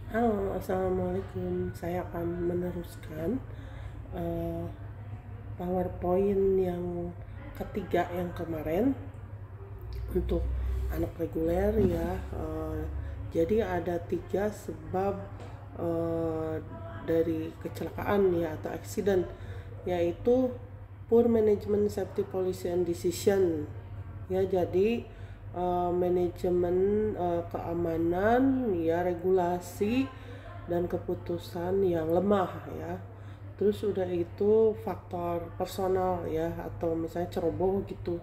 Halo, assalamualaikum. Saya akan meneruskan eh, PowerPoint yang ketiga yang kemarin untuk anak reguler ya. Jadi ada 3 sebab eh, dari kecelakaan ya atau accident, yaitu poor management, safety policy and decision ya. Jadi manajemen keamanan ya, regulasi dan keputusan yang lemah ya. Terus udah itu faktor personal ya, atau misalnya ceroboh gitu.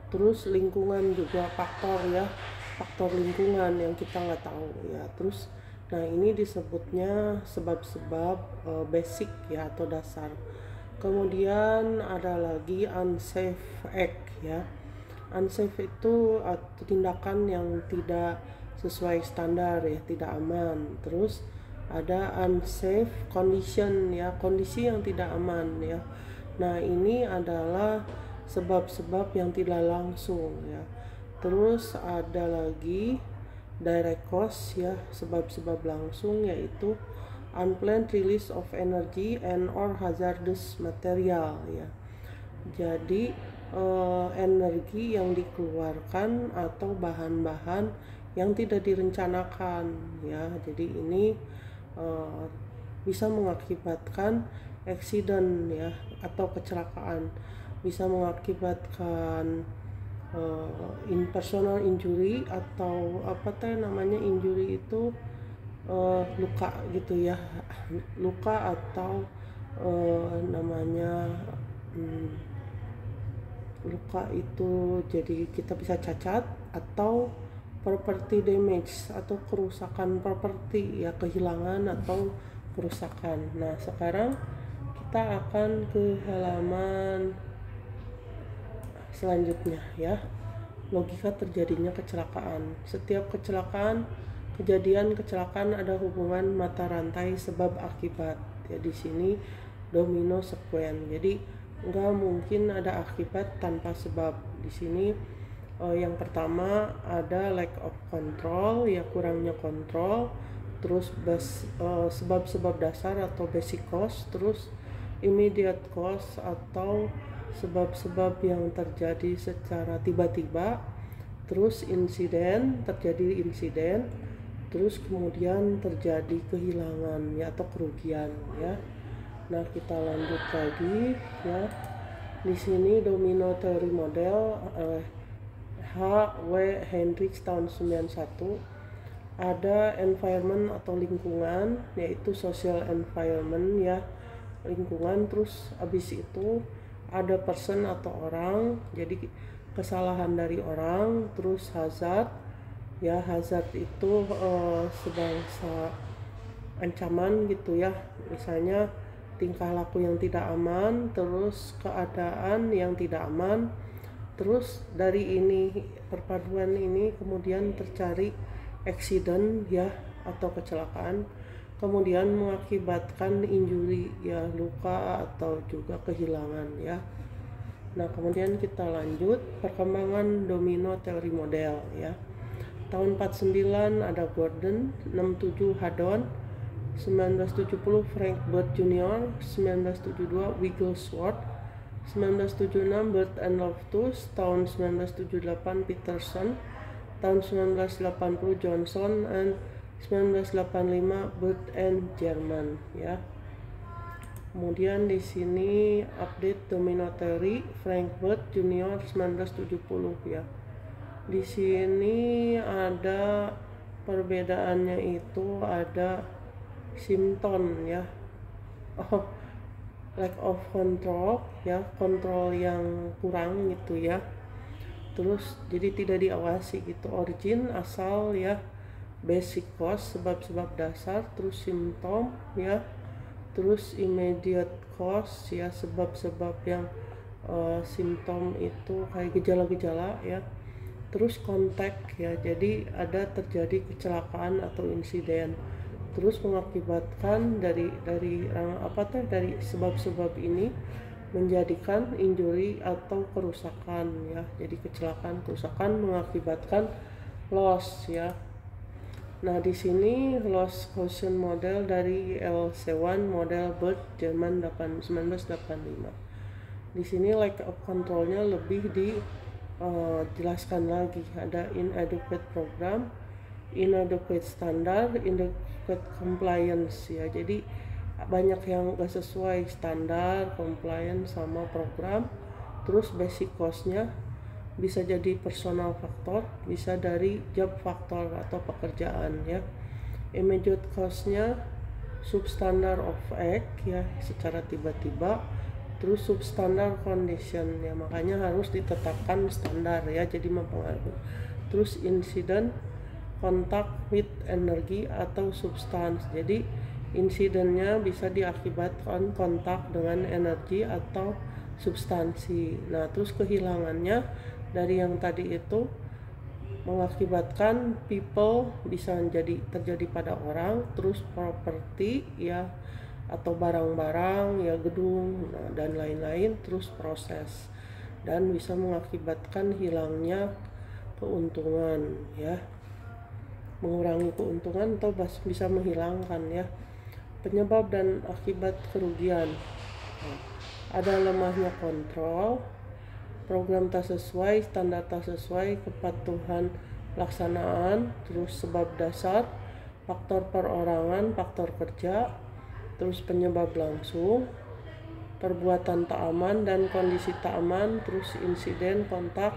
Terus lingkungan juga faktor ya, faktor lingkungan yang kita nggak tahu ya. Terus nah ini disebutnya sebab-sebab basic ya atau dasar. Kemudian ada lagi unsafe act ya. Unsafe itu tindakan yang tidak sesuai standar ya, tidak aman. Terus ada unsafe condition ya, kondisi yang tidak aman ya. Nah ini adalah sebab-sebab yang tidak langsung ya. Terus ada lagi direct cause ya, sebab-sebab langsung, yaitu unplanned release of energy and or hazardous material ya. Jadi energi yang dikeluarkan atau bahan-bahan yang tidak direncanakan ya. Jadi ini eh, bisa mengakibatkan accident ya atau kecelakaan, bisa mengakibatkan personal injury atau apa teh namanya, injury itu luka gitu ya, luka atau namanya luka itu jadi kita bisa cacat, atau property damage atau kerusakan properti ya, kehilangan atau kerusakan. Nah sekarang kita akan ke halaman selanjutnya ya. Logika terjadinya kecelakaan. Setiap kejadian kecelakaan ada hubungan mata rantai sebab akibat ya. Di sini domino sequence, jadi nggak mungkin ada akibat tanpa sebab. Di sini yang pertama ada lack of control ya, kurangnya kontrol. Terus sebab-sebab dasar atau basic cause. Terus immediate cause atau sebab-sebab yang terjadi secara tiba-tiba. Terus terjadi insiden. Terus kemudian terjadi kehilangan ya atau kerugian ya. Nah kita lanjut lagi ya. Di sini domino teori model H.W. Hendricks tahun 91. Ada environment atau lingkungan, yaitu social environment ya, lingkungan. Terus habis itu ada person atau orang, jadi kesalahan dari orang. Terus hazard ya, hazard itu sebangsa ancaman gitu ya, misalnya tingkah laku yang tidak aman, terus keadaan yang tidak aman. Terus dari ini, perpaduan ini kemudian tercari accident ya atau kecelakaan, kemudian mengakibatkan injury ya, luka atau juga kehilangan ya. Nah kemudian kita lanjut perkembangan domino teori model ya. Tahun 49 ada Gordon, 67 Haddon, 1970 Frank Bird Jr., 1972 Wigglesworth, 1976 Bird and Loftus, tahun 1978 Peterson, tahun 1980 Johnson, and 1985 Bird and German ya. Kemudian di sini update domino theory Frank Bird Jr. 1970 ya. Di sini ada perbedaannya, itu ada simptom ya. Lack of control ya, kontrol yang kurang gitu ya. Terus jadi tidak diawasi gitu. Origin, asal ya. Basic cause, sebab-sebab dasar. Terus simptom ya. Terus immediate cause ya, sebab-sebab yang simptom itu kayak gejala-gejala ya. Terus kontak ya, jadi ada terjadi kecelakaan atau insiden, terus mengakibatkan dari sebab-sebab ini menjadikan injury atau kerusakan ya. Jadi kecelakaan, kerusakan mengakibatkan loss ya. Nah, di sini loss caution model dari LC1 model Bird Jerman 1985. Di sini lack of controlnya lebih dijelaskan lagi. Ada inadequate program, inadequate standard, inadequate compliance ya. Jadi banyak yang gak sesuai standar, compliance sama program. Terus basic cost-nya bisa jadi personal faktor, bisa dari job faktor atau pekerjaan ya. Immediate cost-nya substandard of act ya, secara tiba-tiba. Terus substandard condition ya, makanya harus ditetapkan standar ya, jadi mempengaruhi. Terus incident contact with energy atau substance, jadi insidennya bisa diakibatkan kontak dengan energi atau substansi. Nah, terus kehilangannya dari yang tadi itu mengakibatkan people, bisa terjadi pada orang, terus property ya, atau barang-barang ya, gedung dan lain-lain, terus proses, dan bisa mengakibatkan hilangnya keuntungan ya, mengurangi keuntungan atau bisa menghilangkan ya. Penyebab dan akibat kerugian, ada lemahnya kontrol, program tak sesuai, standar tak sesuai, kepatuhan pelaksanaan, terus sebab dasar, faktor perorangan, faktor kerja, terus penyebab langsung, perbuatan tak aman dan kondisi tak aman, terus insiden, kontak,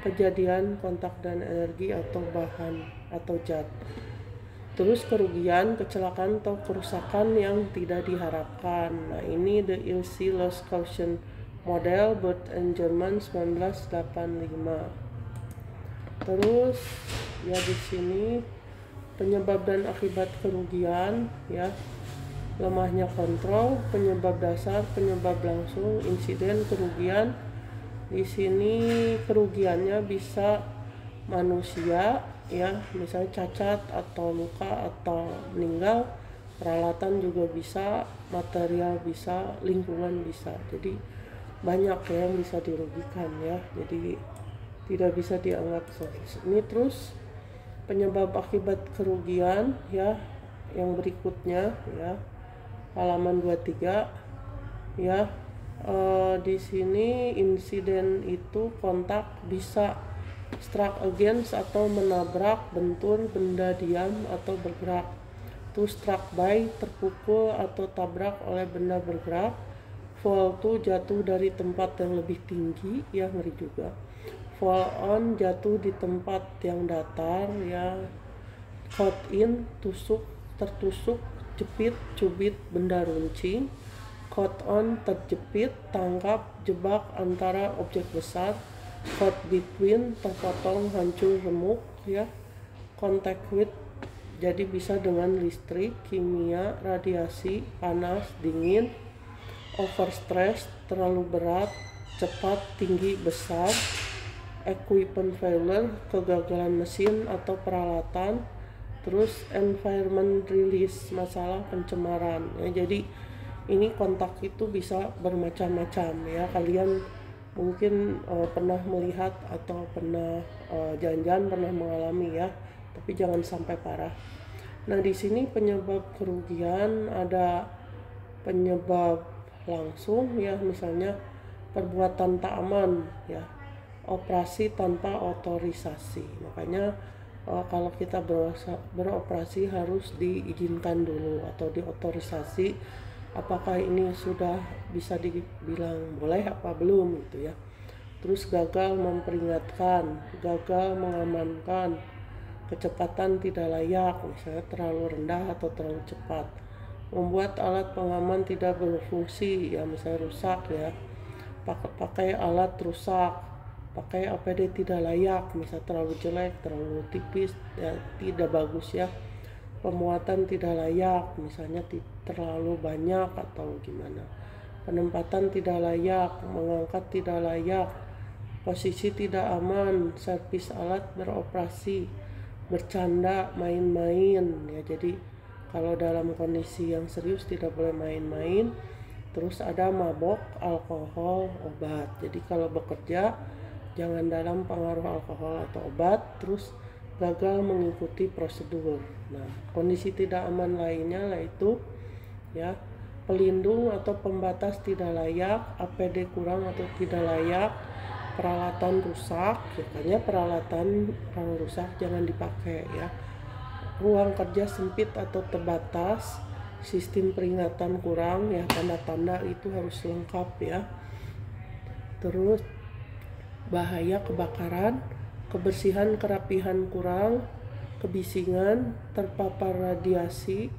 kejadian, kontak dan energi atau bahan atau zat. Terus kerugian, kecelakaan atau kerusakan yang tidak diharapkan. Nah, ini the LC loss caution model Bird and Jerman 1985. Terus ya, di sini penyebab dan akibat kerugian ya, lemahnya kontrol, penyebab dasar, penyebab langsung, insiden, kerugian. Di sini kerugiannya bisa manusia ya, misalnya cacat atau luka atau meninggal, peralatan juga bisa, material bisa, lingkungan bisa. Jadi banyak yang bisa dirugikan ya, jadi tidak bisa dianggap solusi. Ini terus penyebab akibat kerugian ya, yang berikutnya ya, halaman 23 ya. Di sini insiden itu kontak bisa struck against atau menabrak, bentur, benda diam atau bergerak. To struck by, terpukul atau tabrak oleh benda bergerak. Fall to, jatuh dari tempat yang lebih tinggi ya, ngeri juga. Fall on, jatuh di tempat yang datar ya. Caught in, tusuk, tertusuk, jepit, cubit, benda runcing. Caught on, terjepit, tangkap, jebak antara objek besar. Caught between, terpotong, hancur, remuk ya. Contact with, jadi bisa dengan listrik, kimia, radiasi, panas, dingin. Overstress, terlalu berat, cepat, tinggi, besar. Equipment failure, kegagalan mesin atau peralatan. Terus environment release, masalah pencemaran ya. Jadi ini kontak itu bisa bermacam-macam ya. Kalian mungkin pernah melihat atau pernah jangan-jangan pernah mengalami ya, tapi jangan sampai parah. Nah, di sini penyebab kerugian ada penyebab langsung ya, misalnya perbuatan tak aman ya, operasi tanpa otorisasi. Makanya kalau kita beroperasi harus diizinkan dulu atau diotorisasi, apakah ini sudah bisa dibilang boleh apa belum gitu ya. Terus gagal memperingatkan, gagal mengamankan, kecepatan tidak layak, misalnya terlalu rendah atau terlalu cepat, membuat alat pengaman tidak berfungsi ya, misalnya rusak ya, pakai alat rusak, pakai APD tidak layak, misalnya terlalu jelek, terlalu tipis ya, tidak bagus ya, pemuatan tidak layak, misalnya terlalu banyak atau gimana, penempatan tidak layak, mengangkat tidak layak, posisi tidak aman, servis alat beroperasi, bercanda, main-main ya. Jadi kalau dalam kondisi yang serius tidak boleh main-main. Terus ada mabok, alkohol, obat. Jadi kalau bekerja jangan dalam pengaruh alkohol atau obat. Terus gagal mengikuti prosedur. Nah, kondisi tidak aman lainnya yaitu ya pelindung atau pembatas tidak layak, APD kurang atau tidak layak, peralatan rusak, makanya peralatan rusak jangan dipakai ya. Ruang kerja sempit atau terbatas, sistem peringatan kurang ya, tanda-tanda itu harus lengkap ya. Terus bahaya kebakaran, kebersihan kerapihan kurang, kebisingan, terpapar radiasi,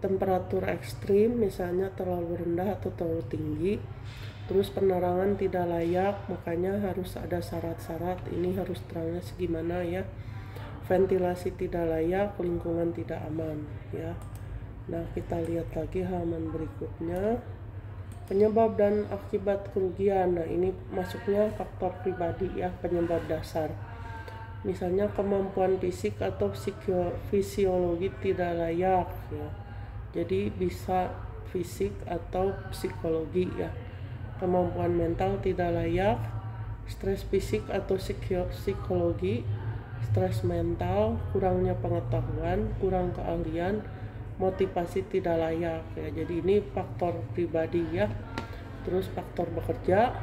temperatur ekstrim misalnya terlalu rendah atau terlalu tinggi, terus penerangan tidak layak, makanya harus ada syarat-syarat ini harus terangnya segimana ya. Ventilasi tidak layak, lingkungan tidak aman ya. Nah, kita lihat lagi halaman berikutnya. Penyebab dan akibat kerugian. Nah, ini masuknya faktor pribadi ya, penyebab dasar. Misalnya kemampuan fisik atau fisiologi tidak layak ya. Jadi bisa fisik atau psikologi ya. Kemampuan mental tidak layak, stres fisik atau psikologi, stres mental, kurangnya pengetahuan, kurang keahlian, motivasi tidak layak ya. Jadi ini faktor pribadi ya. Terus faktor bekerja,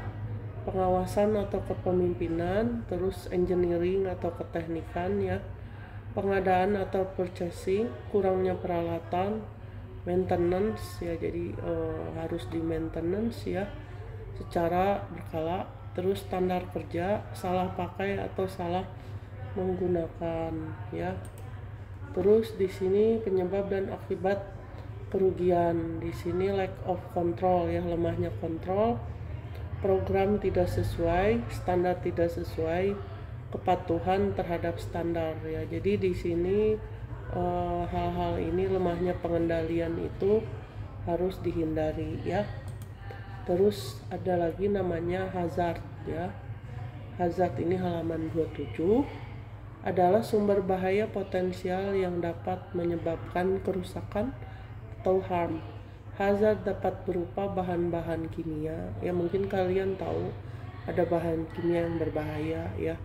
pengawasan atau kepemimpinan, terus engineering atau keteknikan ya, pengadaan atau purchasing, kurangnya peralatan, maintenance ya, jadi harus di maintenance ya secara berkala, terus standar kerja, salah pakai atau salah menggunakan ya. Terus di sini penyebab dan akibat kerugian, di sini lack of control ya, lemahnya kontrol, program tidak sesuai, standar tidak sesuai, kepatuhan terhadap standar ya. Jadi di sini hal-hal ini, lemahnya pengendalian itu harus dihindari ya. Terus ada lagi namanya hazard ya. Hazard ini halaman 27 adalah sumber bahaya potensial yang dapat menyebabkan kerusakan atau harm. Hazard dapat berupa bahan-bahan kimia ya, mungkin kalian tahu ada bahan kimia yang berbahaya ya,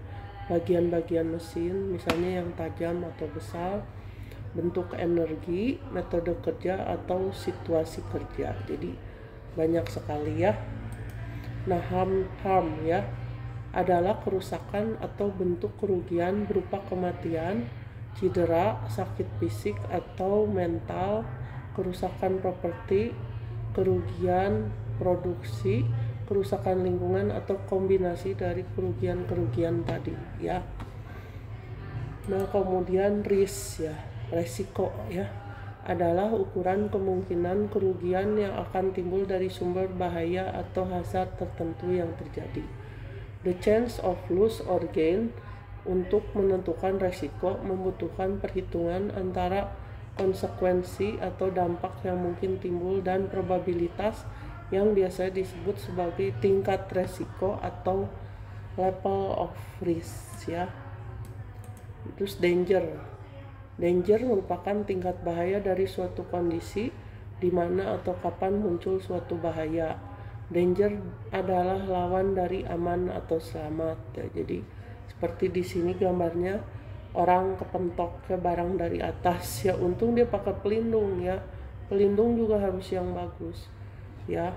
bagian-bagian mesin misalnya yang tajam atau besar, bentuk energi, metode kerja atau situasi kerja. Jadi banyak sekali ya. Nah, harm ya adalah kerusakan atau bentuk kerugian berupa kematian, cedera, sakit fisik atau mental, kerusakan properti, kerugian produksi, kerusakan lingkungan atau kombinasi dari kerugian-kerugian tadi ya. Nah, kemudian risk ya, resiko ya, adalah ukuran kemungkinan kerugian yang akan timbul dari sumber bahaya atau hazard tertentu yang terjadi. The chance of loss or gain. Untuk menentukan resiko membutuhkan perhitungan antara konsekuensi atau dampak yang mungkin timbul dan probabilitas yang biasa disebut sebagai tingkat resiko atau level of risk ya. Terus danger merupakan tingkat bahaya dari suatu kondisi di mana atau kapan muncul suatu bahaya. Danger adalah lawan dari aman atau selamat ya. Jadi seperti di sini gambarnya orang kepentok ke barang dari atas ya, untung dia pakai pelindung ya. Pelindung juga harus yang bagus ya.